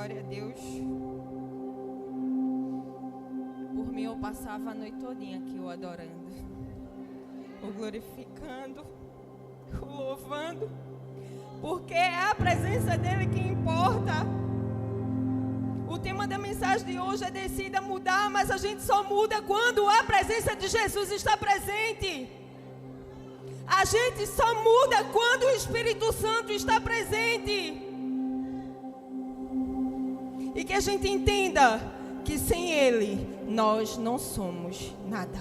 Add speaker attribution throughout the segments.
Speaker 1: Glória a Deus. Por mim eu passava a noite todinha aqui o adorando, o glorificando, o louvando, porque é a presença dele que importa. O tema da mensagem de hoje é decida mudar, mas a gente só muda quando a presença de Jesus está presente. A gente só muda quando o Espírito Santo está presente. E que a gente entenda que sem Ele nós não somos nada.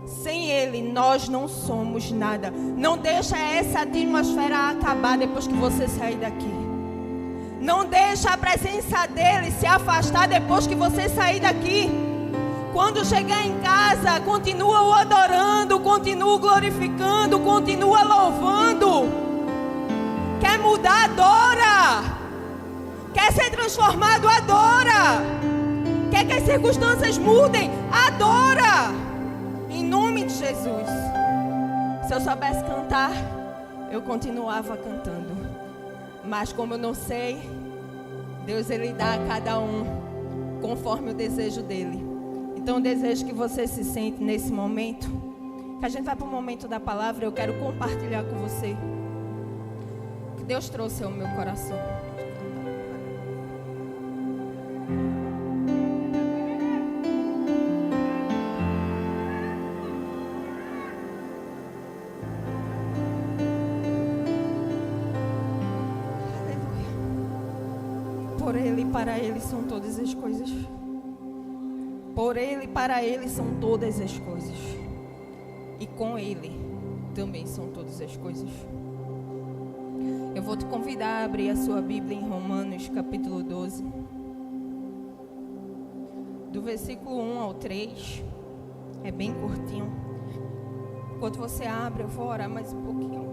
Speaker 1: Sem Ele nós não somos nada. Não deixa essa atmosfera acabar depois que você sair daqui. Não deixa a presença dele se afastar depois que você sair daqui. Quando chegar em casa, continua o adorando, continua glorificando, continua louvando. Quer mudar? Adora. Quer ser transformado? Adora. Quer que as circunstâncias mudem? Adora. Em nome de Jesus. Se eu soubesse cantar, eu continuava cantando. Mas como eu não sei, Deus ele dá a cada um conforme o desejo dele. Então eu desejo que você se sente nesse momento, que a gente vai para o momento da palavra. Eu quero compartilhar com você o que Deus trouxe ao meu coração. Por Ele e para Ele são todas as coisas. Por Ele e para Ele são todas as coisas. E com Ele também são todas as coisas. Eu vou te convidar a abrir a sua Bíblia em Romanos capítulo 12. Do versículo 1 ao 3. É bem curtinho. Enquanto você abre, eu vou orar mais um pouquinho.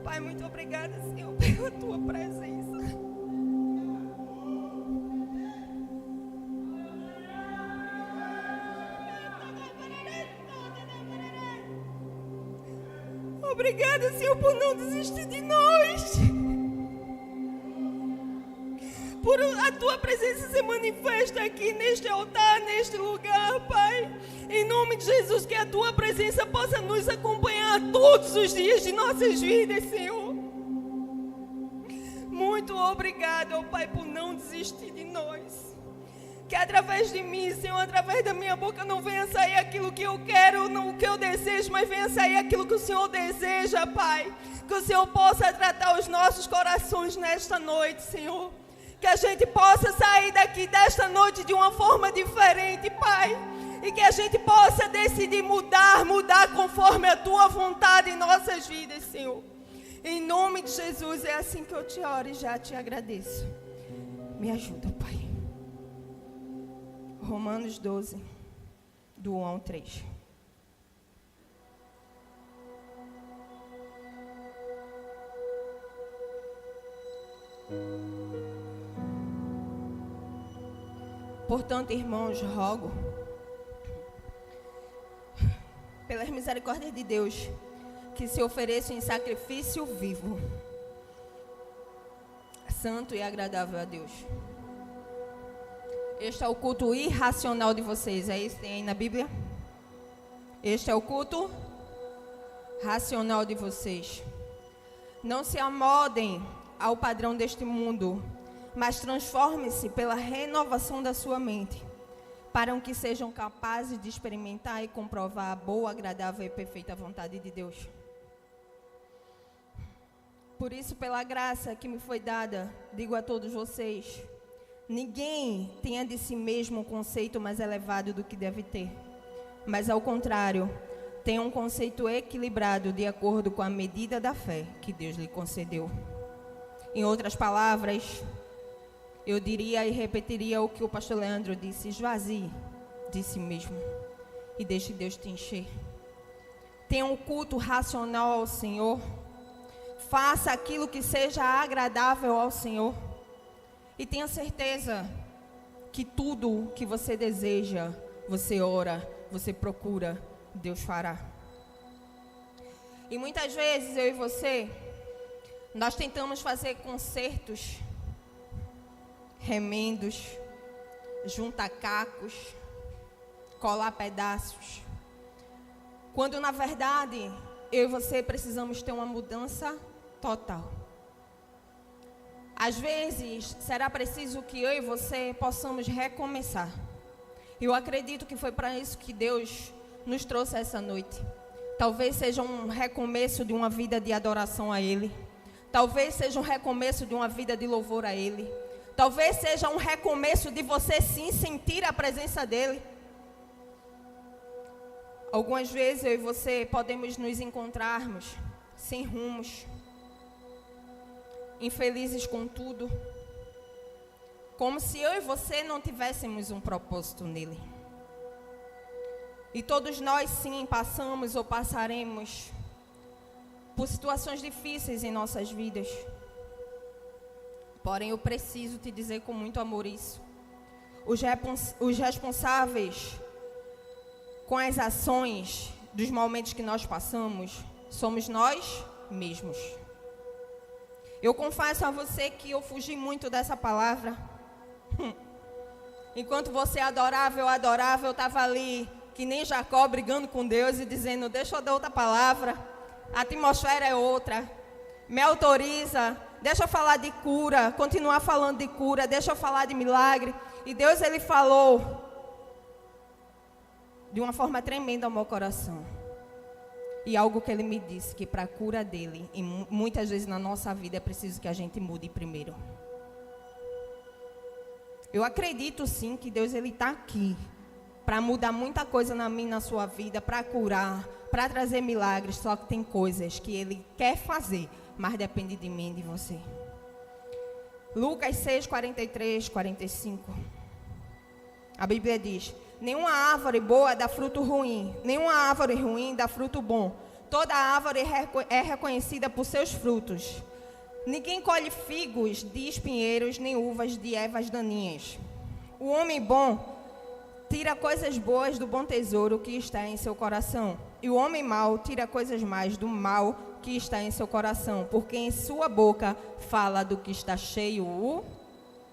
Speaker 1: Pai, muito obrigada, Senhor, pela Tua presença. Obrigada, Senhor, por não desistir de nós. Por a Tua presença se manifesta aqui neste altar, neste lugar, Pai. Em nome de Jesus, que a Tua presença possa nos acompanhar todos os dias de nossas vidas, Senhor. Muito obrigado, ó Pai, por não desistir de nós. Que através de mim, Senhor, através da minha boca não venha sair aquilo que eu quero, não o que eu desejo, mas venha sair aquilo que o Senhor deseja, Pai. Que o Senhor possa tratar os nossos corações nesta noite, Senhor. Que a gente possa sair daqui desta noite de uma forma diferente, Pai. E que a gente possa decidir mudar conforme a Tua vontade em nossas vidas, Senhor. Em nome de Jesus, é assim que eu te oro e já te agradeço. Me ajuda, Pai. Romanos 12, do 1 ao 3. Portanto, irmãos, rogo, pelas misericórdias de Deus, que se ofereçam em sacrifício vivo, santo e agradável a Deus. Este é o culto irracional de vocês. É isso que tem aí na Bíblia? Este é o culto racional de vocês. Não se amoldem ao padrão deste mundo, mas transformem-se pela renovação da sua mente, para que sejam capazes de experimentar e comprovar a boa, agradável e perfeita vontade de Deus. Por isso, pela graça que me foi dada, digo a todos vocês: ninguém tenha de si mesmo um conceito mais elevado do que deve ter, mas ao contrário, tenha um conceito equilibrado de acordo com a medida da fé que Deus lhe concedeu. Em outras palavras, eu diria e repetiria o que o pastor Leandro disse: esvazie de si mesmo e deixe Deus te encher. Tenha um culto racional ao Senhor. Faça aquilo que seja agradável ao Senhor. E tenha certeza que tudo que você deseja, você ora você procura, Deus fará. E muitas vezes eu e você, nós tentamos fazer consertos, remendos, juntar cacos, colar pedaços, quando na verdade eu e você precisamos ter uma mudança total. Às vezes será preciso que eu e você possamos recomeçar. Eu acredito que foi para isso que Deus nos trouxe essa noite. Talvez seja um recomeço de uma vida de adoração a Ele. Talvez seja um recomeço de uma vida de louvor a Ele. Talvez seja um recomeço de você sim sentir a presença dEle. Algumas vezes eu e você podemos nos encontrarmos sem rumos, infelizes com tudo, como se eu e você não tivéssemos um propósito nele. E todos nós sim passamos ou passaremos por situações difíceis em nossas vidas. Porém, eu preciso te dizer com muito amor isso. Os responsáveis com as ações dos momentos que nós passamos somos nós mesmos. Eu confesso a você que eu fugi muito dessa palavra. Enquanto você adorava, eu estava ali, que nem Jacó, brigando com Deus e dizendo, deixa eu dar outra palavra, a atmosfera é outra, me autoriza, deixa eu falar de cura, continuar falando de cura, deixa eu falar de milagre. E Deus, Ele falou de uma forma tremenda ao meu coração. E algo que Ele me disse, que para a cura dEle, e muitas vezes na nossa vida é preciso que a gente mude primeiro. Eu acredito sim que Deus, Ele está aqui para mudar muita coisa na minha e na sua vida, para curar, para trazer milagres. Só que tem coisas que Ele quer fazer, mas depende de mim e de você. Lucas 6, 43, 45. A Bíblia diz, nenhuma árvore boa dá fruto ruim, nenhuma árvore ruim dá fruto bom. Toda árvore é reconhecida por seus frutos. Ninguém colhe figos de espinheiros, nem uvas de ervas daninhas. O homem bom tira coisas boas do bom tesouro que está em seu coração. E o homem mau tira coisas más do mal que está em seu coração. Porque em sua boca fala do que está cheio o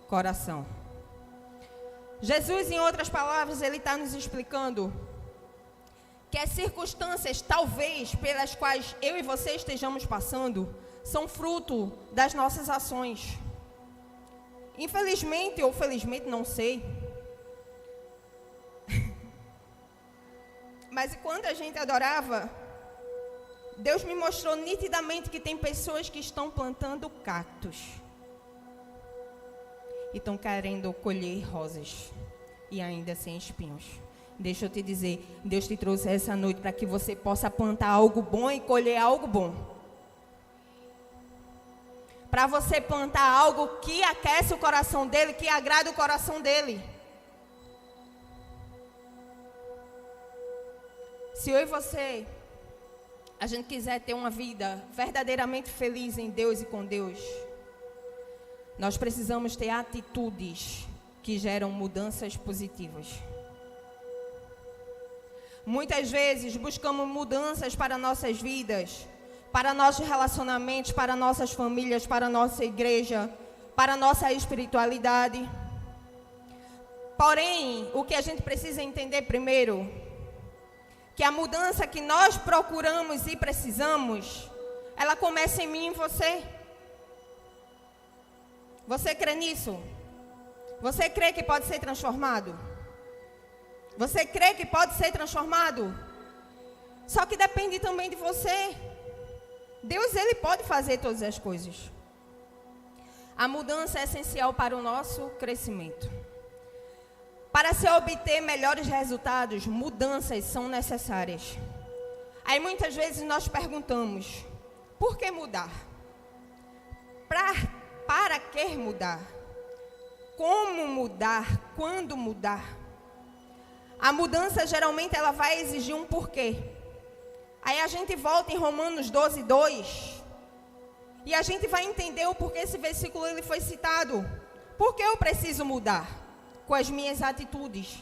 Speaker 1: coração. Jesus, em outras palavras, Ele está nos explicando que as circunstâncias, talvez, pelas quais eu e você estejamos passando, são fruto das nossas ações. Infelizmente ou felizmente, não sei. Mas quando a gente adorava, Deus me mostrou nitidamente que tem pessoas que estão plantando cactos e estão querendo colher rosas e ainda sem espinhos. Deixa eu te dizer, Deus te trouxe essa noite para que você possa plantar algo bom e colher algo bom. Para você plantar algo que aquece o coração dele, que agrada o coração dele. Se eu e você, a gente quiser ter uma vida verdadeiramente feliz em Deus e com Deus, nós precisamos ter atitudes que geram mudanças positivas. Muitas vezes buscamos mudanças para nossas vidas, para nossos relacionamentos, para nossas famílias, para nossa igreja, para nossa espiritualidade. Porém, o que a gente precisa entender primeiro, que a mudança que nós procuramos e precisamos, ela começa em mim e em você. Você crê nisso? Você crê que pode ser transformado? Você crê que pode ser transformado? Só que depende também de você. Deus, Ele pode fazer todas as coisas. A mudança é essencial para o nosso crescimento. Para se obter melhores resultados, mudanças são necessárias. Aí muitas vezes nós perguntamos, por que mudar? Para que mudar? Como mudar? Quando mudar? A mudança geralmente ela vai exigir um porquê. Aí a gente volta em Romanos 12, 2. E a gente vai entender o porquê esse versículo ele foi citado. Por que eu preciso mudar? Com as minhas atitudes.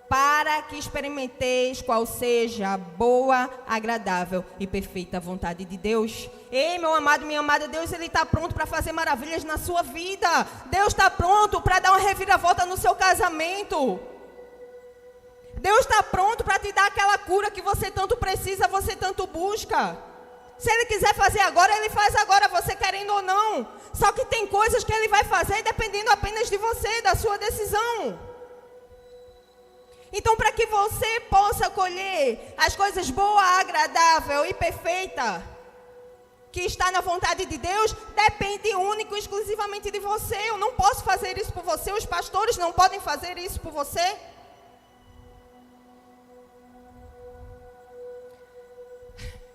Speaker 1: para que experimenteis qual seja a boa, agradável e perfeita vontade de Deus. Ei, meu amado, minha amada, Deus ele está pronto para fazer maravilhas na sua vida. Deus está pronto para dar uma reviravolta no seu casamento. Deus está pronto para te dar aquela cura que você tanto precisa, você tanto busca. Se Ele quiser fazer agora, Ele faz agora, você querendo ou não. Só que tem coisas que Ele vai fazer dependendo apenas de você, da sua decisão. Então, para que você possa colher as coisas boa, agradável e perfeita que está na vontade de Deus, depende único e exclusivamente de você. Eu não posso fazer isso por você, os pastores não podem fazer isso por você.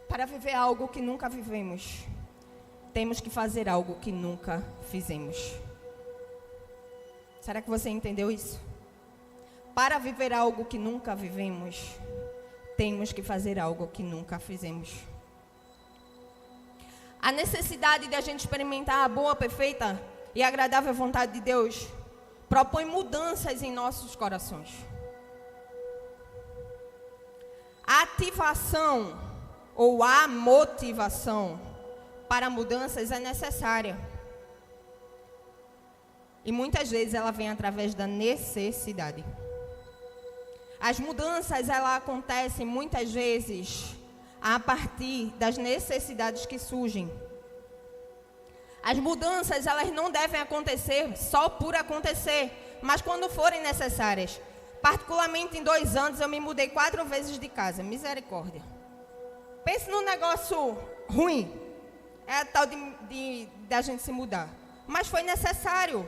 Speaker 1: Para viver algo que nunca vivemos, temos que fazer algo que nunca fizemos. Será que você entendeu isso? Para viver algo que nunca vivemos, temos que fazer algo que nunca fizemos. A necessidade de a gente experimentar a boa, perfeita e agradável vontade de Deus propõe mudanças em nossos corações. A ativação ou a motivação para mudanças é necessária. E muitas vezes ela vem através da necessidade. As mudanças, elas acontecem muitas vezes a partir das necessidades que surgem. As mudanças, elas não devem acontecer só por acontecer, mas quando forem necessárias. Particularmente em 2 anos, eu me mudei 4 vezes de casa. Misericórdia. Pense num negócio ruim. É tal de a gente se mudar. Mas foi necessário.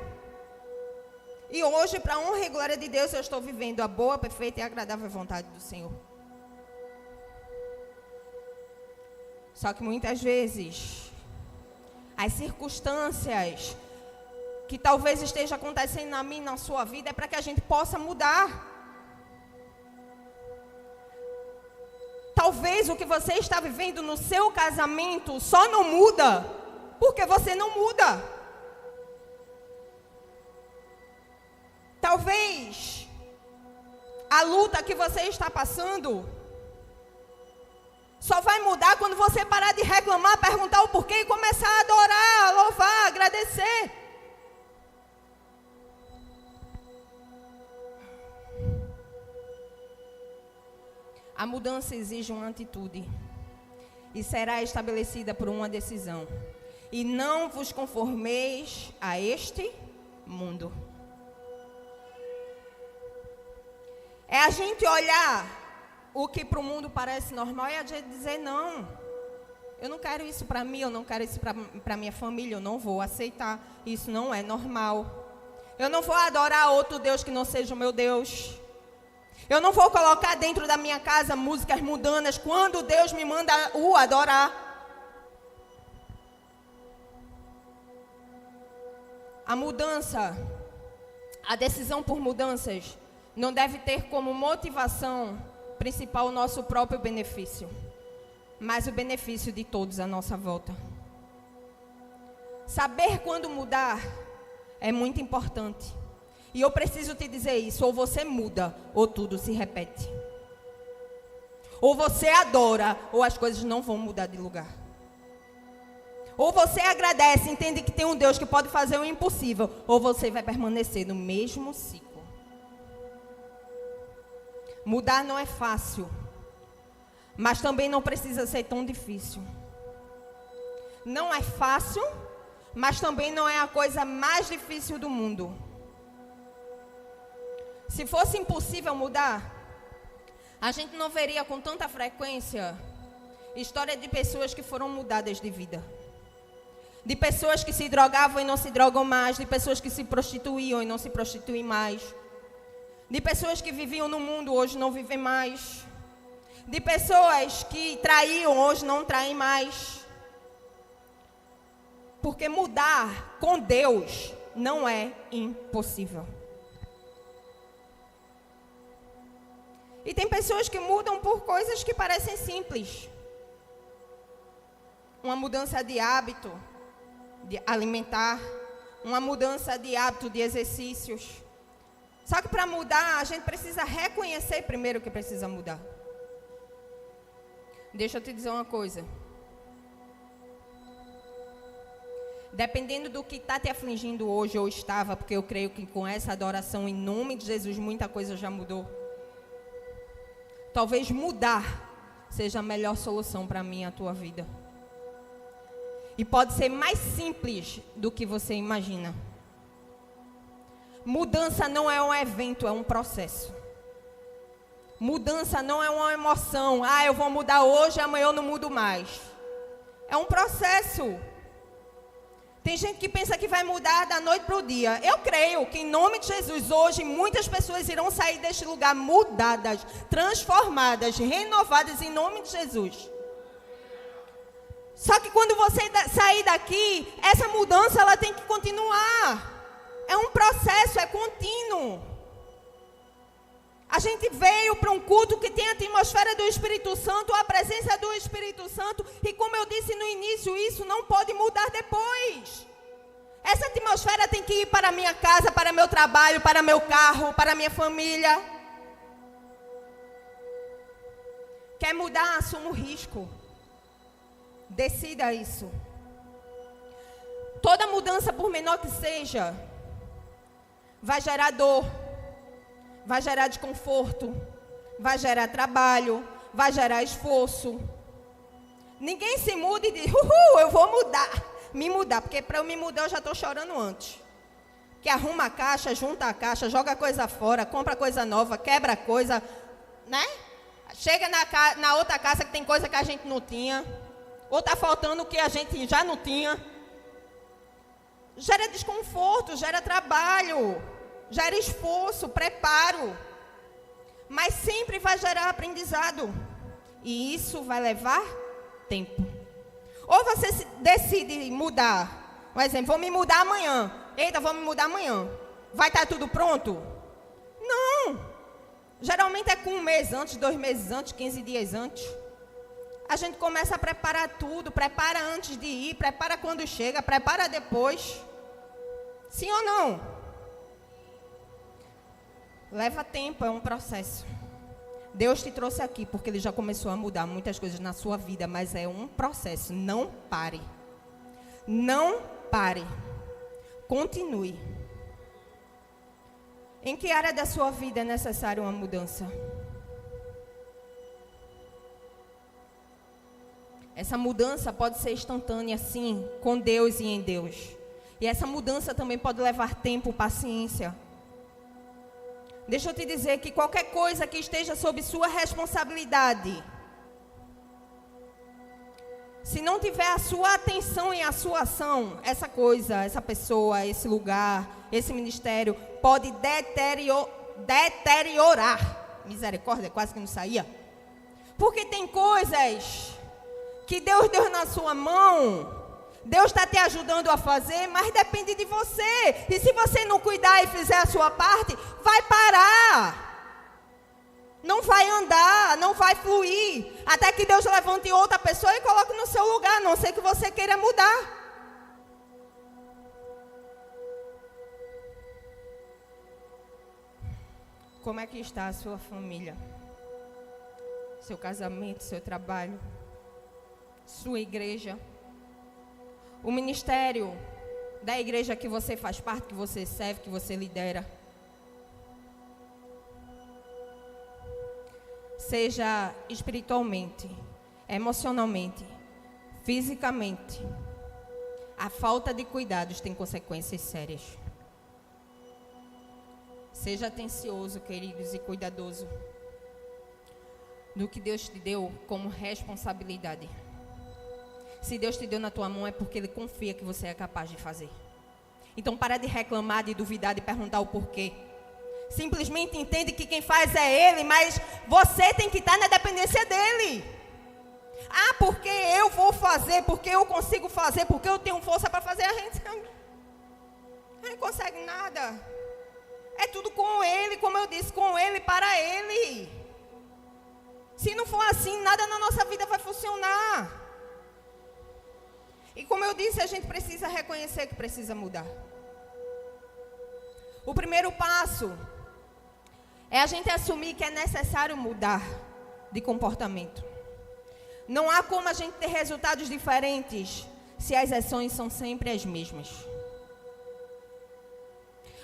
Speaker 1: E hoje, para a honra e glória de Deus, eu estou vivendo a boa, perfeita e agradável vontade do Senhor. Só que muitas vezes, as circunstâncias que talvez esteja acontecendo na minha e na sua vida é para que a gente possa mudar. Talvez o que você está vivendo no seu casamento só não muda porque você não muda. Talvez a luta que você está passando só vai mudar quando você parar de reclamar, perguntar o porquê e começar a adorar, a louvar, a agradecer. A mudança exige uma atitude e será estabelecida por uma decisão. E não vos conformeis a este mundo. É a gente olhar o que para o mundo parece normal e a gente dizer, não, eu não quero isso para mim, eu não quero isso para minha família, eu não vou aceitar, isso não é normal. Eu não vou adorar outro Deus que não seja o meu Deus. Eu não vou colocar dentro da minha casa músicas mundanas quando Deus me manda o adorar. A mudança, a decisão por mudanças, não deve ter como motivação principal o nosso próprio benefício, mas o benefício de todos à nossa volta. Saber quando mudar é muito importante. E eu preciso te dizer isso, ou você muda, ou tudo se repete. Ou você adora, ou as coisas não vão mudar de lugar. Ou você agradece, entende que tem um Deus que pode fazer o impossível, ou você vai permanecer no mesmo ciclo. Mudar não é fácil, mas também não precisa ser tão difícil. Não é fácil, mas também não é a coisa mais difícil do mundo. Se fosse impossível mudar, a gente não veria com tanta frequência história de pessoas que foram mudadas de vida. De pessoas que se drogavam e não se drogam mais, de pessoas que se prostituíam e não se prostituem mais. De pessoas que viviam no mundo, hoje não vivem mais. De pessoas que traíam, hoje não traem mais. Porque mudar com Deus não é impossível. E tem pessoas que mudam por coisas que parecem simples. Uma mudança de hábito de alimentar, uma mudança de hábito de exercícios, Só que para mudar, a gente precisa reconhecer primeiro que precisa mudar. Deixa eu te dizer uma coisa. Dependendo do que está te afligindo hoje ou estava, porque eu creio que com essa adoração em nome de Jesus, muita coisa já mudou. Talvez mudar seja a melhor solução para mim e a tua vida. E pode ser mais simples do que você imagina. Mudança não é um evento, é um processo. Mudança não é uma emoção. Ah, eu vou mudar hoje, amanhã eu não mudo mais. É um processo. Tem gente que pensa que vai mudar da noite para o dia. Eu creio que em nome de Jesus, hoje, muitas pessoas irão sair deste lugar mudadas, transformadas, renovadas em nome de Jesus. Só que quando você sair daqui, essa mudança ela tem que continuar. É um processo, é contínuo. A gente veio para um culto que tem a atmosfera do Espírito Santo, a presença do Espírito Santo. E como eu disse no início, isso não pode mudar depois. Essa atmosfera tem que ir para a minha casa, para meu trabalho, para meu carro, para a minha família. Quer mudar? Assuma o risco. Decida isso. Toda mudança, por menor que seja, vai gerar dor. Vai gerar desconforto, vai gerar trabalho, vai gerar esforço. Ninguém se muda e diz, eu vou me mudar, porque para eu me mudar eu já estou chorando antes. Que arruma a caixa, junta a caixa, joga coisa fora, compra coisa nova, quebra coisa, né? Chega na outra casa que tem coisa que a gente não tinha, ou está faltando o que a gente já não tinha. Gera desconforto, gera trabalho. Gera esforço, preparo. Mas sempre vai gerar aprendizado. E isso vai levar tempo. Ou você decide mudar. Por exemplo, vou me mudar amanhã. Eita, vou me mudar amanhã. Vai estar tudo pronto? Não. Geralmente é com 1 mês antes, 2 meses antes, 15 dias antes. A gente começa a preparar tudo. Prepara antes de ir, prepara quando chega, prepara depois. Sim ou não? Leva tempo, é um processo. Deus te trouxe aqui porque Ele já começou a mudar muitas coisas na sua vida, mas é um processo. Não pare. Não pare. Continue. Em que área da sua vida é necessária uma mudança? Essa mudança pode ser instantânea, sim, com Deus e em Deus. E essa mudança também pode levar tempo, paciência. Deixa eu te dizer que qualquer coisa que esteja sob sua responsabilidade, se não tiver a sua atenção e a sua ação, essa coisa, essa pessoa, esse lugar, esse ministério, pode deteriorar. Misericórdia, quase que não saía. Porque tem coisas que Deus deu na sua mão, Deus está te ajudando a fazer, mas depende de você. E se você não cuidar e fizer a sua parte, vai parar. Não vai andar, não vai fluir. Até que Deus levante outra pessoa e coloque no seu lugar, a não ser que você queira mudar. Como é que está a sua família? Seu casamento, seu trabalho, sua igreja? O ministério da igreja que você faz parte, que você serve, que você lidera. Seja espiritualmente, emocionalmente, fisicamente. A falta de cuidados tem consequências sérias. Seja atencioso, queridos, e cuidadoso do que Deus te deu como responsabilidade. Se Deus te deu na tua mão é porque Ele confia que você é capaz de fazer. Então para de reclamar, de duvidar, de perguntar o porquê. Simplesmente entende que quem faz é Ele, mas você tem que estar na dependência dEle. Ah, porque eu vou fazer, porque eu consigo fazer, porque eu tenho força para fazer, a gente não consegue nada. É tudo com Ele, como eu disse, com Ele, para Ele. Se não for assim, nada na nossa vida vai funcionar. E como eu disse, a gente precisa reconhecer que precisa mudar. O primeiro passo É a gente assumir que é necessário mudar de comportamento. Não há como a gente ter resultados diferentes se as ações são sempre as mesmas.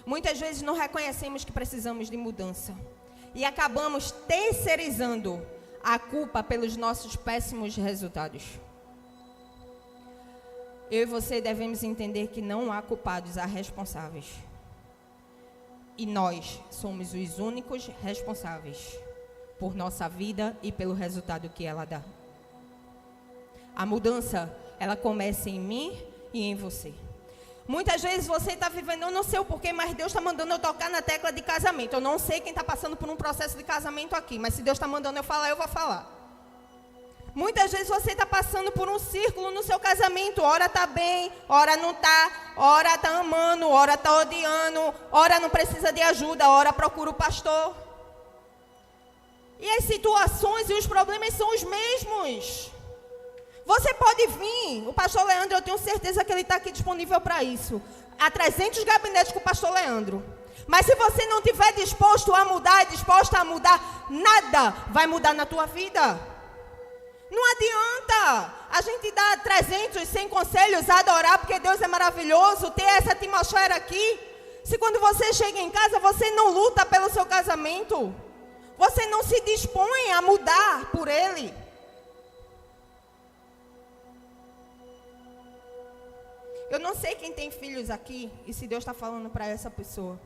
Speaker 1: Muitas vezes não reconhecemos que precisamos de mudança e acabamos terceirizando a culpa pelos nossos péssimos resultados. Eu e você devemos entender que não há culpados, há responsáveis. E nós somos os únicos responsáveis por nossa vida e pelo resultado que ela dá. A mudança, ela começa em mim e em você. Muitas vezes você está vivendo, eu não sei o porquê, mas Deus está mandando eu tocar na tecla de casamento. Eu não sei quem está passando por um processo de casamento aqui, mas se Deus está mandando eu falar, eu vou falar. Muitas vezes você está passando por um círculo no seu casamento. Ora está bem, ora não está, ora está amando, ora está odiando, ora não precisa de ajuda, ora procura o pastor. E as situações e os problemas são os mesmos. Você pode vir, o pastor Leandro, eu tenho certeza que ele está aqui disponível para isso. Há 300 gabinetes com o pastor Leandro. Mas se você não estiver disposto a mudar, disposta a mudar, nada vai mudar na tua vida. Não adianta a gente dar 300, 100 conselhos, adorar porque Deus é maravilhoso, ter essa atmosfera aqui. Se quando você chega em casa, você não luta pelo seu casamento. Você não se dispõe a mudar por ele. Eu não sei quem tem filhos aqui e se Deus está falando para essa pessoa.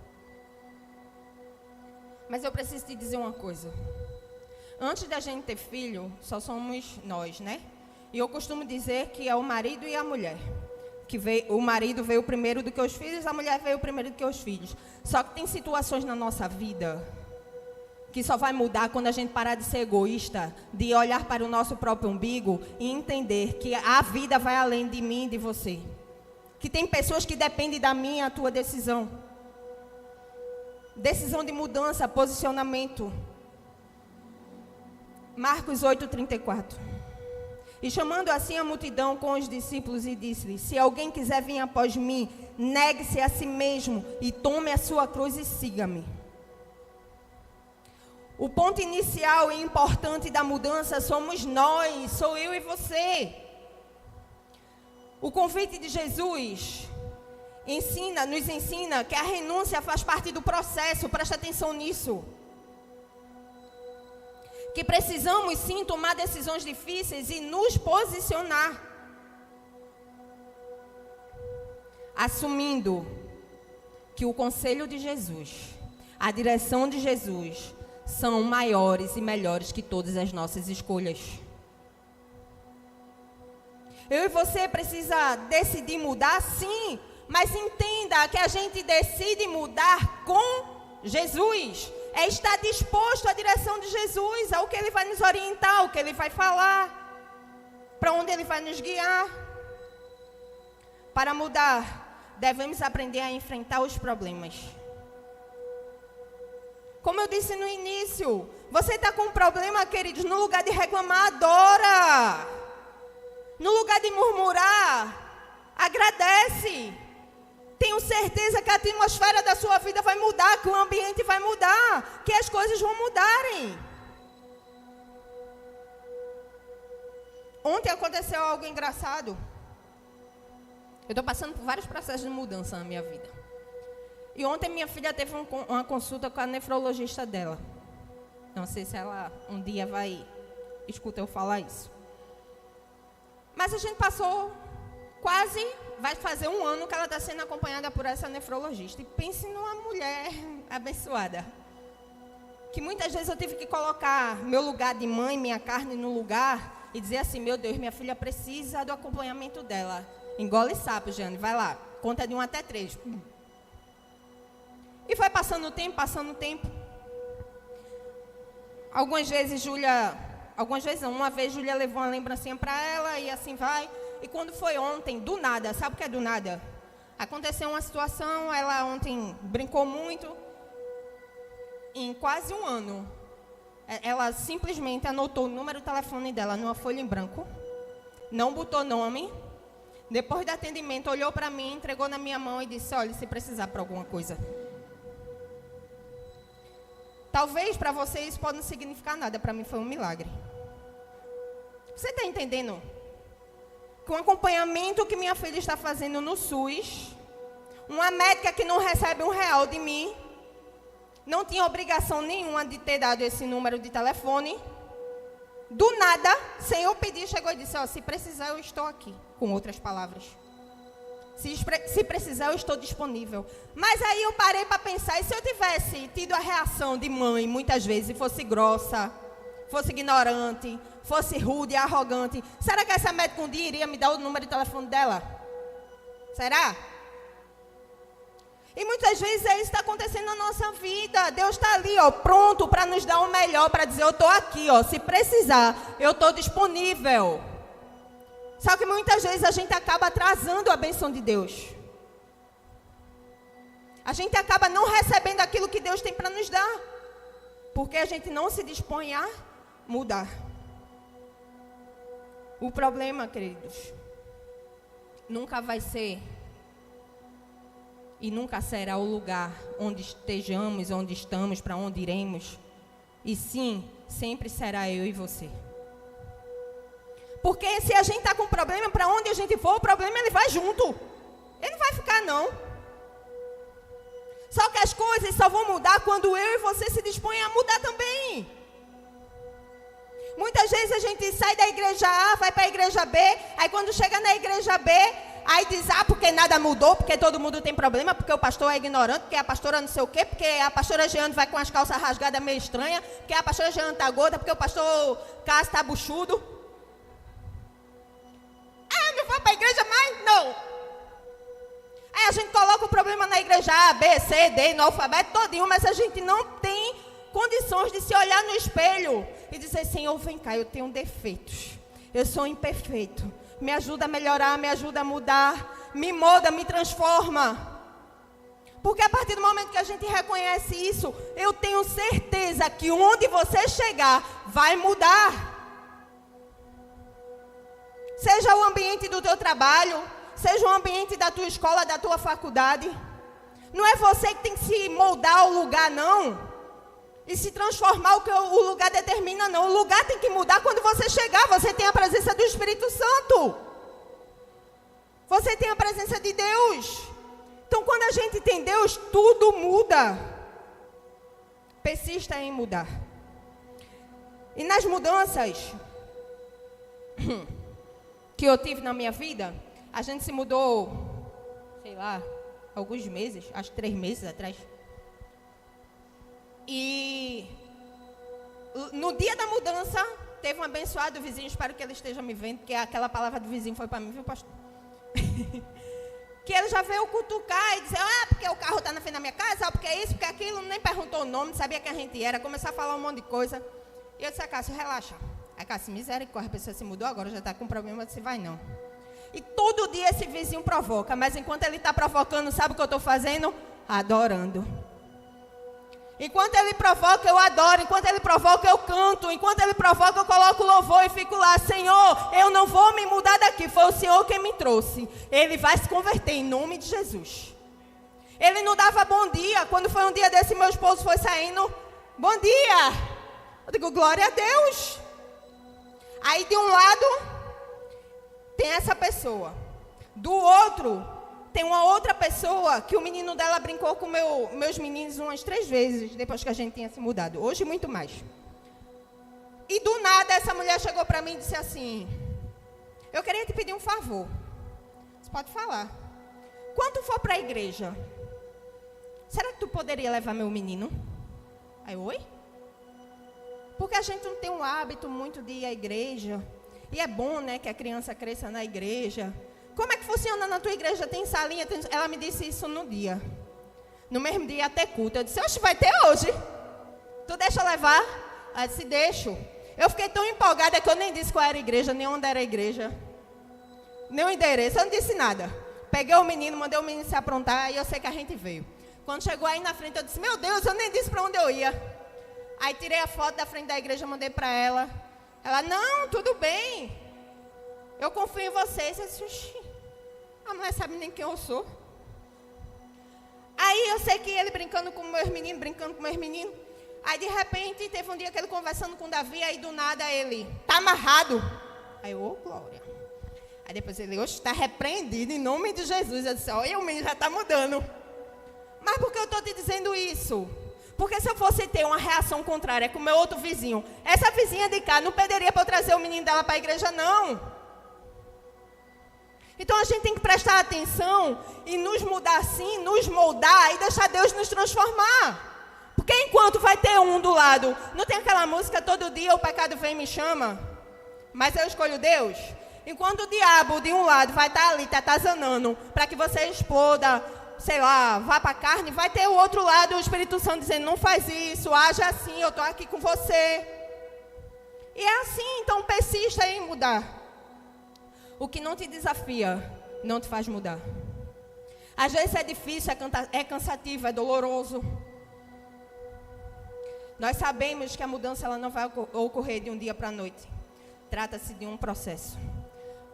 Speaker 1: Mas eu preciso te dizer uma coisa. Antes da gente ter filho, só somos nós, né? E eu costumo dizer que é o marido e a mulher. O marido veio primeiro do que os filhos, a mulher veio primeiro do que os filhos. Só que tem situações na nossa vida que só vai mudar quando a gente parar de ser egoísta, de olhar para o nosso próprio umbigo e entender que a vida vai além de mim e de você. Que tem pessoas que dependem da minha e a tua decisão. Decisão de mudança, posicionamento. Marcos 8:34. E chamando assim a multidão com os discípulos e disse-lhe: se alguém quiser vir após mim, negue-se a si mesmo e tome a sua cruz e siga-me. O ponto inicial e importante da mudança somos nós, sou eu e você. O convite de Jesus nos ensina que a renúncia faz parte do processo, presta atenção nisso. Que precisamos sim tomar decisões difíceis e nos posicionar. Assumindo que o conselho de Jesus, a direção de Jesus, são maiores e melhores que todas as nossas escolhas. Eu e você precisa decidir mudar, sim, mas entenda que a gente decide mudar com Jesus. É estar disposto à direção de Jesus, ao que Ele vai nos orientar, ao que Ele vai falar, para onde Ele vai nos guiar. Para mudar, devemos aprender a enfrentar os problemas. Como eu disse no início, você está com um problema, queridos, no lugar de reclamar, adora. No lugar de murmurar, agradece. Tenho certeza que a atmosfera da sua vida vai mudar, que o ambiente vai mudar, que as coisas vão mudarem. Ontem aconteceu algo engraçado. Eu estou passando por vários processos de mudança na minha vida. E ontem minha filha teve uma consulta com a nefrologista dela. Não sei se ela um dia vai escutar eu falar isso. Mas a gente passou vai fazer um ano que ela está sendo acompanhada por essa nefrologista. E pense numa mulher abençoada. Que muitas vezes eu tive que colocar meu lugar de mãe, minha carne no lugar e dizer assim, meu Deus, minha filha precisa do acompanhamento dela. Engole sapo, Jane, vai lá. Conta de 1 até 3. E foi passando o tempo. Algumas vezes não, uma vez Júlia levou uma lembrancinha para ela e assim vai. E quando foi ontem, do nada, sabe o que é do nada? Aconteceu uma situação, ela ontem brincou muito. Em quase um ano, ela simplesmente anotou o número de telefone dela numa folha em branco, não botou nome. Depois do atendimento, olhou para mim, entregou na minha mão e disse, olha, se precisar para alguma coisa. Talvez para você isso pode não significar nada, para mim foi um milagre. Você está entendendo? Com o acompanhamento que minha filha está fazendo no SUS, uma médica que não recebe R$1 de mim, não tinha obrigação nenhuma de ter dado esse número de telefone. Do nada, sem eu pedir, chegou e disse, se precisar eu estou aqui. Com outras palavras. Se precisar eu estou disponível. Mas aí eu parei para pensar, e se eu tivesse tido a reação de mãe, muitas vezes, e fosse grossa, fosse ignorante, fosse rude, arrogante, será que essa médica um dia iria me dar o número de telefone dela? Será? E muitas vezes é isso que está acontecendo na nossa vida. Deus está ali, pronto para nos dar o melhor, para dizer, eu estou aqui, se precisar, eu estou disponível. Só que muitas vezes a gente acaba atrasando a bênção de Deus. A gente acaba não recebendo aquilo que Deus tem para nos dar. Porque a gente não se dispõe a mudar. O problema, queridos, nunca vai ser e nunca será o lugar onde estejamos, onde estamos, para onde iremos. E sim, sempre será eu e você. Porque se a gente está com problema, para onde a gente for, o problema ele vai junto. Ele não vai ficar, não. Só que as coisas só vão mudar quando eu e você se dispõem a mudar também. Muitas vezes a gente sai da igreja A, vai para a igreja B, aí quando chega na igreja B, aí diz, porque nada mudou, porque todo mundo tem problema, porque o pastor é ignorante, porque a pastora não sei o quê, porque a pastora Jeane vai com as calças rasgadas meio estranhas, porque a pastora Jeane está gorda, porque o pastor Cássio está buchudo. Não vou para a igreja mais? Não. Aí a gente coloca o problema na igreja A, B, C, D, no alfabeto todinho, mas a gente não tem condições de se olhar no espelho e dizer, Senhor, vem cá, eu tenho defeitos, eu sou imperfeito, me ajuda a melhorar, me ajuda a mudar, me molda, me transforma. Porque a partir do momento que a gente reconhece isso, eu tenho certeza que onde você chegar, vai mudar. Seja o ambiente do teu trabalho, seja o ambiente da tua escola, da tua faculdade. Não é você que tem que se moldar ao lugar, não. E se transformar o que o lugar determina, não. O lugar tem que mudar quando você chegar. Você tem a presença do Espírito Santo. Você tem a presença de Deus. Então, quando a gente tem Deus, tudo muda. Persista em mudar. E nas mudanças que eu tive na minha vida, a gente se mudou, sei lá, alguns meses, acho que 3 meses atrás. E no dia da mudança, teve um abençoado vizinho, espero que ele esteja me vendo, porque aquela palavra do vizinho foi para mim, viu, pastor? Que ele já veio cutucar e dizer, porque o carro está na frente da minha casa, porque isso, porque aquilo, nem perguntou o nome, não sabia quem a gente era, começou a falar um monte de coisa. E eu disse, Cássio, relaxa. Aí Cássio, misericórdia, a pessoa se mudou agora, já está com problema, eu disse, vai não. E todo dia esse vizinho provoca, mas enquanto ele está provocando, sabe o que eu estou fazendo? Adorando. Enquanto ele provoca, eu adoro. Enquanto ele provoca, eu canto. Enquanto ele provoca, eu coloco louvor e fico lá. Senhor, eu não vou me mudar daqui. Foi o Senhor quem me trouxe. Ele vai se converter em nome de Jesus. Ele não dava bom dia. Quando foi um dia desse, meu esposo foi saindo. Bom dia. Eu digo, glória a Deus. Aí de um lado, tem essa pessoa. Do outro, tem uma outra pessoa que o menino dela brincou com meus meninos umas 3 vezes, depois que a gente tinha se mudado. Hoje, muito mais. E do nada, essa mulher chegou para mim e disse assim, eu queria te pedir um favor. Você pode falar. Quando for para a igreja, será que tu poderia levar meu menino? Aí, oi? Porque a gente não tem um hábito muito de ir à igreja. E é bom, né, que a criança cresça na igreja. Como é que funciona na tua igreja? Tem salinha? Ela me disse isso no dia. No mesmo dia, até culto. Eu disse, oxe, vai ter hoje. Tu deixa eu levar? Ela disse, deixo. Eu fiquei tão empolgada que eu nem disse qual era a igreja, nem onde era a igreja. Nem o endereço, eu não disse nada. Peguei o menino, mandei o menino se aprontar e eu sei que a gente veio. Quando chegou aí na frente, eu disse, meu Deus, eu nem disse para onde eu ia. Aí tirei a foto da frente da igreja, mandei para ela. Ela, não, tudo bem. Eu confio em vocês. Eu disse, a mulher sabe nem quem eu sou. Aí eu sei que ele brincando com meus meninos. Aí de repente teve um dia que ele conversando com Davi, aí do nada ele, tá amarrado. Aí eu, glória. Aí depois ele, oxe, está repreendido em nome de Jesus. Eu disse, olha, o menino já está mudando. Mas por que eu estou te dizendo isso? Porque se eu fosse ter uma reação contrária com o meu outro vizinho, essa vizinha de cá não pediria para eu trazer o menino dela para a igreja, não. Então a gente tem que prestar atenção e nos mudar assim, nos moldar e deixar Deus nos transformar. Porque enquanto vai ter um do lado, não tem aquela música, todo dia o pecado vem e me chama, mas eu escolho Deus. Enquanto o diabo de um lado vai estar ali, te atazanando, para que você exploda, sei lá, vá para a carne, vai ter o outro lado, o Espírito Santo dizendo, não faz isso, haja assim, eu estou aqui com você. E é assim, então persista em mudar. O que não te desafia, não te faz mudar. Às vezes é difícil, é cansativo, é doloroso. Nós sabemos que a mudança ela não vai ocorrer de um dia para a noite. Trata-se de um processo.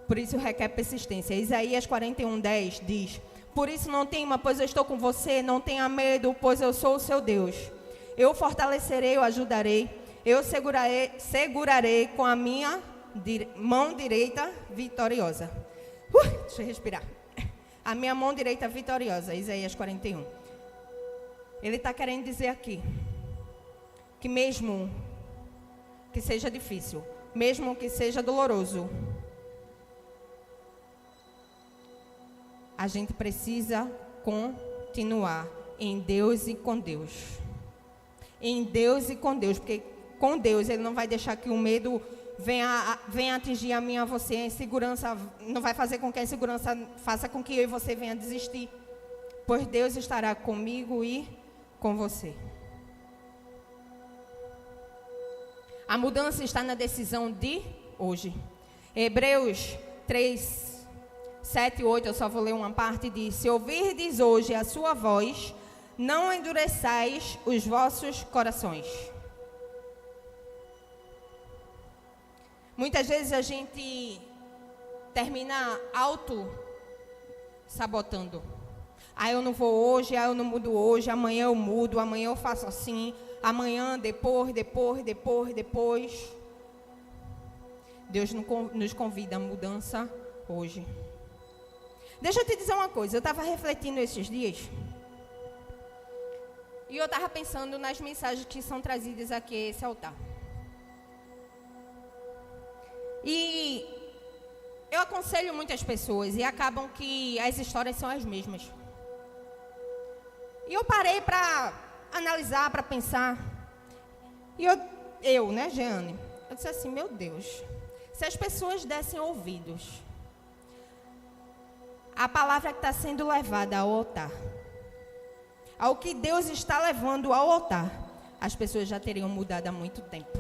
Speaker 1: Por isso requer persistência. Isaías 41:10 diz, por isso não tema, pois eu estou com você, não tenha medo, pois eu sou o seu Deus. Eu o fortalecerei, eu ajudarei, eu segurarei com a minha mão direita vitoriosa. Deixa eu respirar. A minha mão direita vitoriosa, Isaías 41. Ele está querendo dizer aqui, que mesmo que seja difícil, mesmo que seja doloroso, a gente precisa continuar em Deus e com Deus. Em Deus e com Deus, porque com Deus Ele não vai deixar que o medo venha atingir a mim e a você. A insegurança não vai fazer com que a insegurança faça com que eu e você venha desistir. Pois Deus estará comigo e com você. A mudança está na decisão de hoje. Hebreus 3, 7 e 8, eu só vou ler uma parte, diz, se ouvirdes hoje a sua voz, não endureçais os vossos corações. Muitas vezes a gente termina auto-sabotando. Ah, eu não vou hoje, eu não mudo hoje, amanhã eu mudo, amanhã eu faço assim, amanhã, depois. Deus nos convida à mudança hoje. Deixa eu te dizer uma coisa, eu estava refletindo esses dias, e eu estava pensando nas mensagens que são trazidas aqui a esse altar. E eu aconselho muitas pessoas e acabam que as histórias são as mesmas. E eu parei para analisar, para pensar. E eu, né, Jeane? Eu disse assim, meu Deus, se as pessoas dessem ouvidos à palavra que está sendo levada ao altar, ao que Deus está levando ao altar, as pessoas já teriam mudado há muito tempo.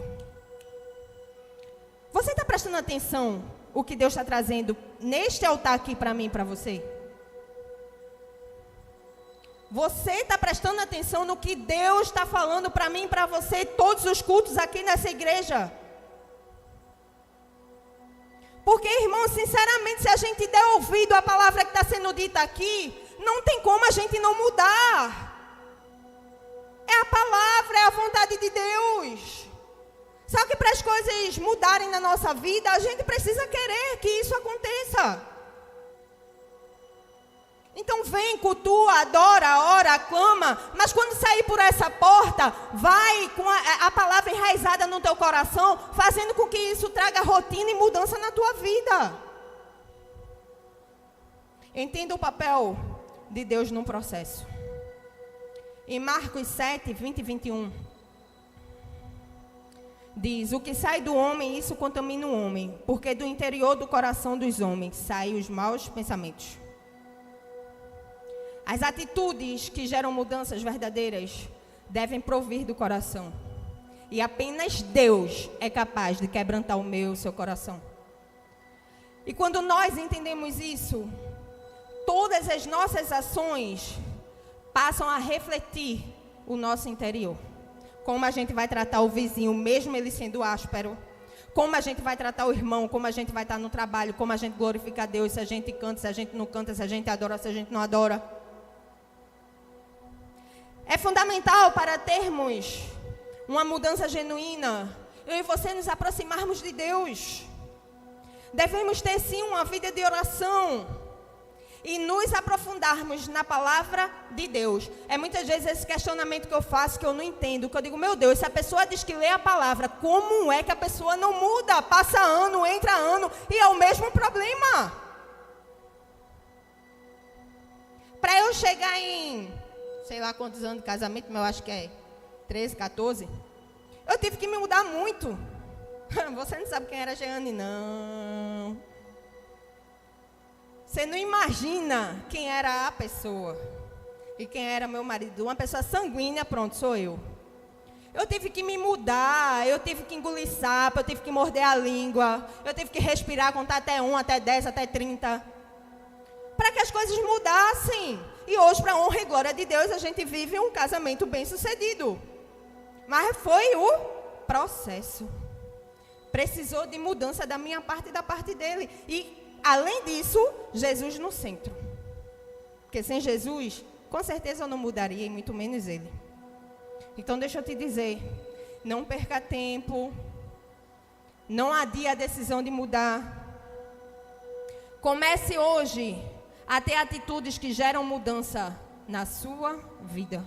Speaker 1: Você está prestando atenção o que Deus está trazendo neste altar aqui para mim e para você? Você está prestando atenção no que Deus está falando para mim e para você todos os cultos aqui nessa igreja? Porque, irmão, sinceramente, se a gente der ouvido à palavra que está sendo dita aqui, não tem como a gente não mudar. É a palavra, é a vontade de Deus. Só que para as coisas mudarem na nossa vida, a gente precisa querer que isso aconteça. Então vem, cultua, adora, ora, clama, mas quando sair por essa porta, vai com a palavra enraizada no teu coração, fazendo com que isso traga rotina e mudança na tua vida. Entenda o papel de Deus no processo. Em Marcos 7, 20 e 21, diz, o que sai do homem, isso contamina o homem, porque do interior do coração dos homens saem os maus pensamentos. As atitudes que geram mudanças verdadeiras devem provir do coração. E apenas Deus é capaz de quebrantar o meu e o seu coração. E quando nós entendemos isso, todas as nossas ações passam a refletir o nosso interior. Como a gente vai tratar o vizinho, mesmo ele sendo áspero. Como a gente vai tratar o irmão, como a gente vai estar no trabalho, como a gente glorifica a Deus, se a gente canta, se a gente não canta, se a gente adora, se a gente não adora. É fundamental para termos uma mudança genuína, eu e você nos aproximarmos de Deus. Devemos ter sim uma vida de oração e nos aprofundarmos na palavra de Deus. É muitas vezes esse questionamento que eu faço, que eu não entendo, que eu digo, meu Deus, se a pessoa diz que lê a palavra, como é que a pessoa não muda? Passa ano, entra ano, e é o mesmo problema. Para eu chegar em, sei lá quantos anos de casamento, mas eu acho que é 13, 14, eu tive que me mudar muito. Você não sabe quem era Jeane, não. Você não imagina quem era a pessoa. E quem era meu marido. Uma pessoa sanguínea, pronto, sou eu. Eu tive que me mudar, eu tive que engolir sapo, eu tive que morder a língua, eu tive que respirar, contar até 1, até 10, até 30. Para que as coisas mudassem. E hoje, para a honra e glória de Deus, a gente vive um casamento bem-sucedido. Mas foi o processo. Precisou de mudança da minha parte e da parte dele. E, além disso, Jesus no centro. Porque sem Jesus, com certeza eu não mudaria, e muito menos ele. Então, deixa eu te dizer, não perca tempo. Não adie a decisão de mudar. Comece hoje a ter atitudes que geram mudança na sua vida.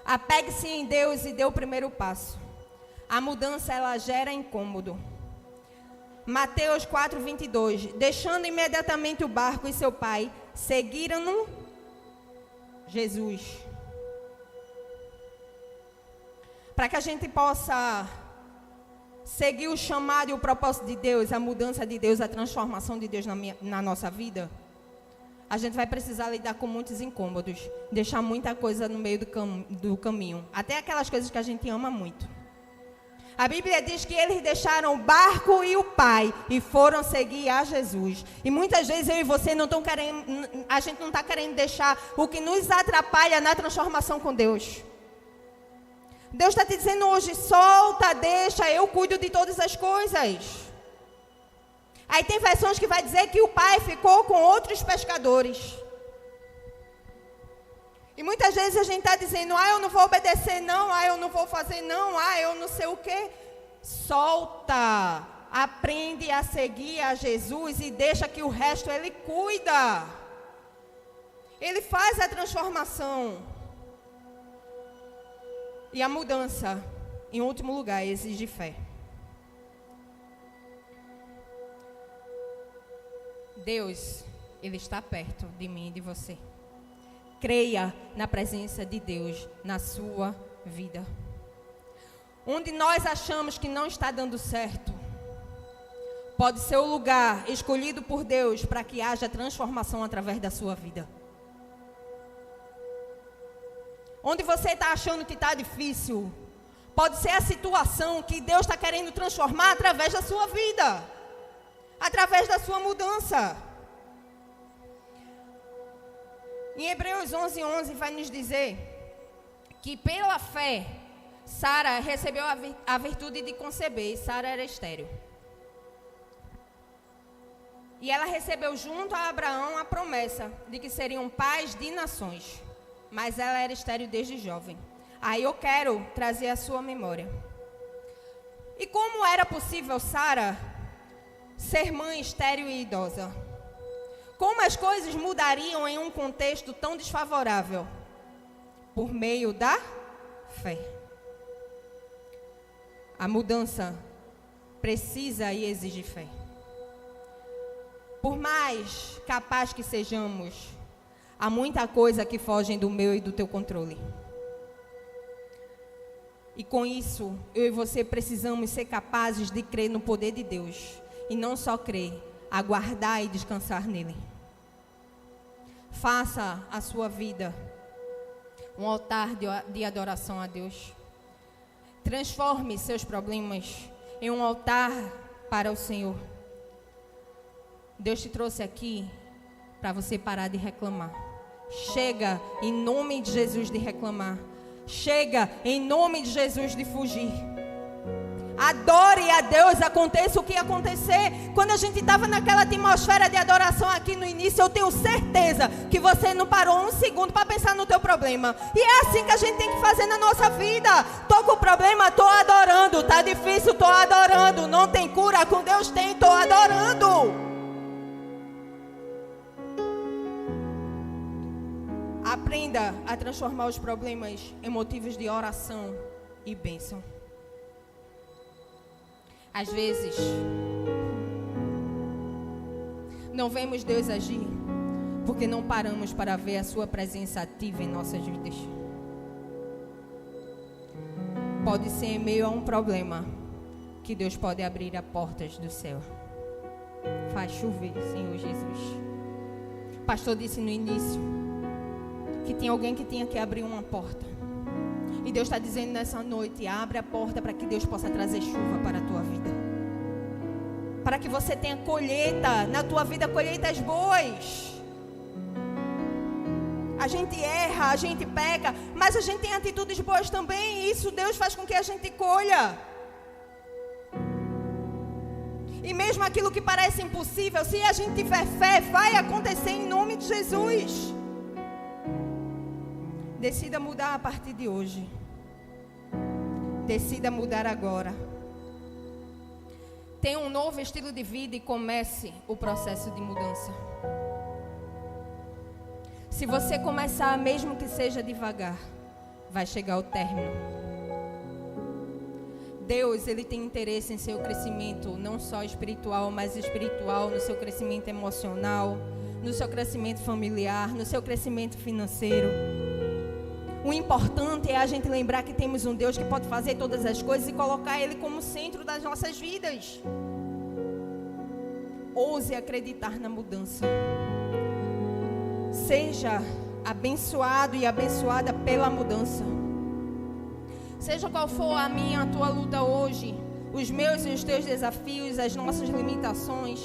Speaker 1: Apegue-se em Deus e dê o primeiro passo. A mudança, ela gera incômodo. Mateus 4:22. Deixando imediatamente o barco e seu pai, seguiram-no Jesus. Para que a gente possa seguir o chamado e o propósito de Deus, a mudança de Deus, a transformação de Deus na nossa vida, a gente vai precisar lidar com muitos incômodos, deixar muita coisa no meio do caminho, até aquelas coisas que a gente ama muito. A Bíblia diz que eles deixaram o barco e o pai e foram seguir a Jesus. E muitas vezes eu e você não estão querendo, a gente não está querendo deixar o que nos atrapalha na transformação com Deus. Deus está te dizendo hoje, solta, deixa, eu cuido de todas as coisas. Aí tem versões que vai dizer que o pai ficou com outros pescadores. E muitas vezes a gente está dizendo, eu não vou obedecer não, eu não vou fazer não, eu não sei o quê. Solta, aprende a seguir a Jesus e deixa que o resto ele cuida. Ele faz a transformação. E a mudança, em último lugar, exige fé. Deus, Ele está perto de mim e de você. Creia na presença de Deus na sua vida. Onde nós achamos que não está dando certo, pode ser o lugar escolhido por Deus para que haja transformação através da sua vida. Onde você está achando que está difícil, pode ser a situação que Deus está querendo transformar através da sua vida, através da sua mudança. Em Hebreus 11:11 vai nos dizer que pela fé, Sara recebeu a virtude de conceber, e Sara era estéril. E ela recebeu junto a Abraão a promessa de que seriam pais de nações. Mas ela era estéril desde jovem. Aí eu quero trazer a sua memória. E como era possível Sara ser mãe estéril e idosa? Como as coisas mudariam em um contexto tão desfavorável? Por meio da fé. A mudança precisa e exige fé. Por mais capaz que sejamos, há muita coisa que foge do meu e do teu controle. E com isso, eu e você precisamos ser capazes de crer no poder de Deus. E não só crer, aguardar e descansar nele. Faça a sua vida um altar de adoração a Deus. Transforme seus problemas em um altar para o Senhor. Deus te trouxe aqui para você parar de reclamar. Chega em nome de Jesus de reclamar. Chega em nome de Jesus de fugir. Adore a Deus, aconteça o que acontecer. Quando a gente estava naquela atmosfera de adoração aqui no início, eu tenho certeza que você não parou um segundo para pensar no teu problema. E é assim que a gente tem que fazer na nossa vida. Tô com problema, tô adorando. Tá difícil, tô adorando. Não tem cura, com Deus tem, tô adorando. Aprenda a transformar os problemas em motivos de oração e bênção. Às vezes, não vemos Deus agir porque não paramos para ver a sua presença ativa em nossas vidas. Pode ser em meio a um problema que Deus pode abrir as portas do céu. Faz chover, Senhor Jesus. O pastor disse no início que tinha alguém que tinha que abrir uma porta. E Deus está dizendo nessa noite: abre a porta para que Deus possa trazer chuva para a tua vida. Para que você tenha colheita na tua vida, colheitas boas. A gente erra, a gente peca, mas a gente tem atitudes boas também. E isso Deus faz com que a gente colha. E mesmo aquilo que parece impossível, se a gente tiver fé, vai acontecer em nome de Jesus. Decida mudar a partir de hoje. Decida mudar agora. Tenha um novo estilo de vida e comece o processo de mudança. Se você começar, mesmo que seja devagar, vai chegar ao término. Deus, Ele tem interesse em seu crescimento, não só espiritual, mas espiritual, no seu crescimento emocional, no seu crescimento familiar, no seu crescimento financeiro. O importante é a gente lembrar que temos um Deus que pode fazer todas as coisas e colocar Ele como centro das nossas vidas. Ouse acreditar na mudança. Seja abençoado e abençoada pela mudança. Seja qual for a minha, a tua luta hoje, os meus e os teus desafios, as nossas limitações,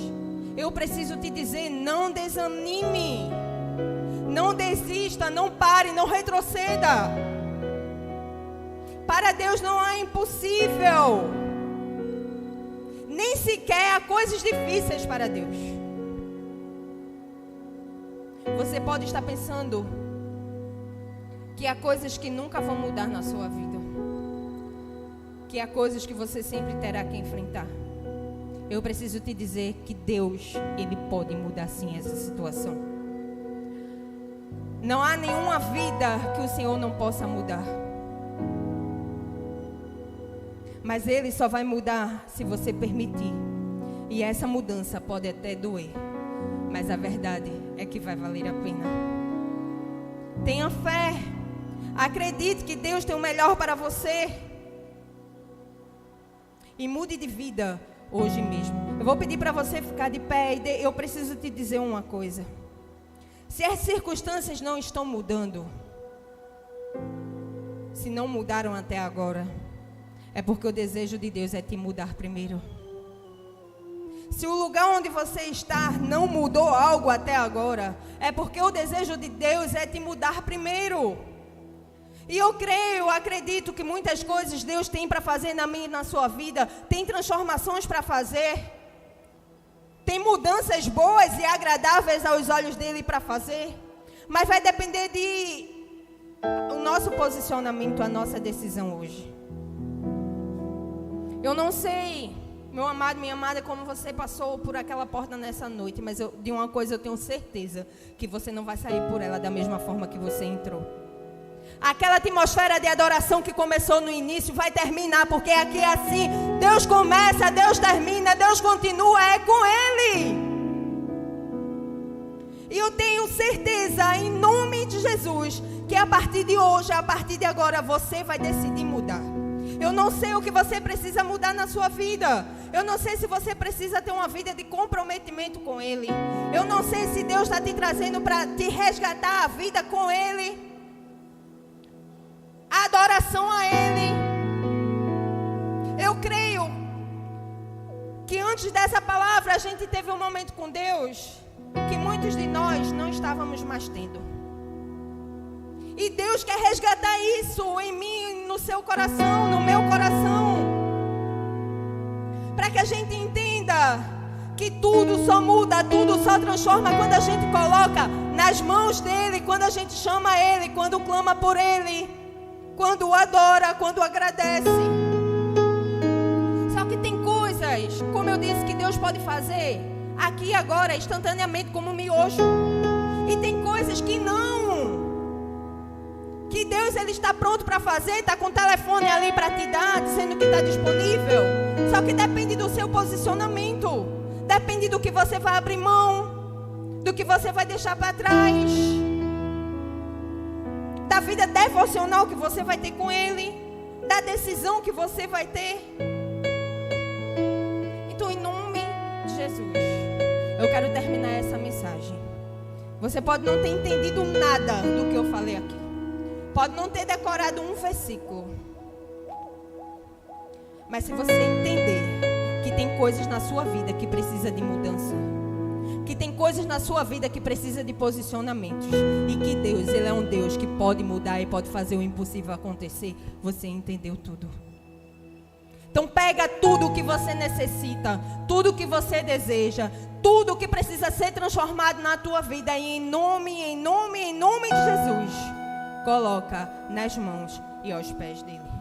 Speaker 1: eu preciso te dizer: não desanime. Não desista, não pare, não retroceda. Para Deus não há impossível. Nem sequer há coisas difíceis para Deus. Você pode estar pensando que há coisas que nunca vão mudar na sua vida. Que há coisas que você sempre terá que enfrentar. Eu preciso te dizer que Deus, Ele pode mudar sim essa situação. Não há nenhuma vida que o Senhor não possa mudar. Mas Ele só vai mudar se você permitir. E essa mudança pode até doer, mas a verdade é que vai valer a pena. Tenha fé. Acredite que Deus tem o melhor para você. E mude de vida hoje mesmo. Eu vou pedir para você ficar de pé e eu preciso te dizer uma coisa. Se as circunstâncias não estão mudando, se não mudaram até agora, é porque o desejo de Deus é te mudar primeiro. Se o lugar onde você está não mudou algo até agora, é porque o desejo de Deus é te mudar primeiro. E eu acredito que muitas coisas Deus tem para fazer na minha e na sua vida, tem transformações para fazer. Tem mudanças boas e agradáveis aos olhos dele para fazer. Mas vai depender o nosso posicionamento, a nossa decisão hoje. Eu não sei, meu amado, minha amada, como você passou por aquela porta nessa noite. Mas de uma coisa eu tenho certeza, que você não vai sair por ela da mesma forma que você entrou. Aquela atmosfera de adoração que começou no início vai terminar, porque aqui é assim. Deus começa, Deus termina, Deus continua, é com Ele. E eu tenho certeza, em nome de Jesus, que a partir de hoje, a partir de agora, você vai decidir mudar. Eu não sei o que você precisa mudar na sua vida. Eu não sei se você precisa ter uma vida de comprometimento com Ele. Eu não sei se Deus está te trazendo para te resgatar a vida com Ele. A adoração a Ele. Eu creio que antes dessa palavra a gente teve um momento com Deus que muitos de nós não estávamos mais tendo. E Deus quer resgatar isso em mim, no seu coração, no meu coração. para que a gente entenda que tudo só muda, tudo só transforma quando a gente coloca nas mãos dele, quando a gente chama ele, quando clama por ele, quando o adora, quando o agradece. Só que tem coisas, como eu disse, que Deus pode fazer aqui agora, instantaneamente, como um miojo. E tem coisas que não. Que Deus ele está pronto para fazer, está com o telefone ali para te dar, dizendo que está disponível. Só que depende do seu posicionamento. Depende do que você vai abrir mão, do que você vai deixar para trás, da vida devocional que você vai ter com Ele, da decisão que você vai ter. Então, em nome de Jesus, eu quero terminar essa mensagem. Você pode não ter entendido nada do que eu falei aqui. Pode não ter decorado um versículo. Mas se você entender que tem coisas na sua vida que precisa de mudança, que tem coisas na sua vida que precisa de posicionamentos, e que Deus, Ele é um Deus que pode mudar e pode fazer o impossível acontecer, você entendeu tudo. Então pega tudo o que você necessita, tudo o que você deseja, tudo o que precisa ser transformado na tua vida, e em nome de Jesus, coloca nas mãos e aos pés dele.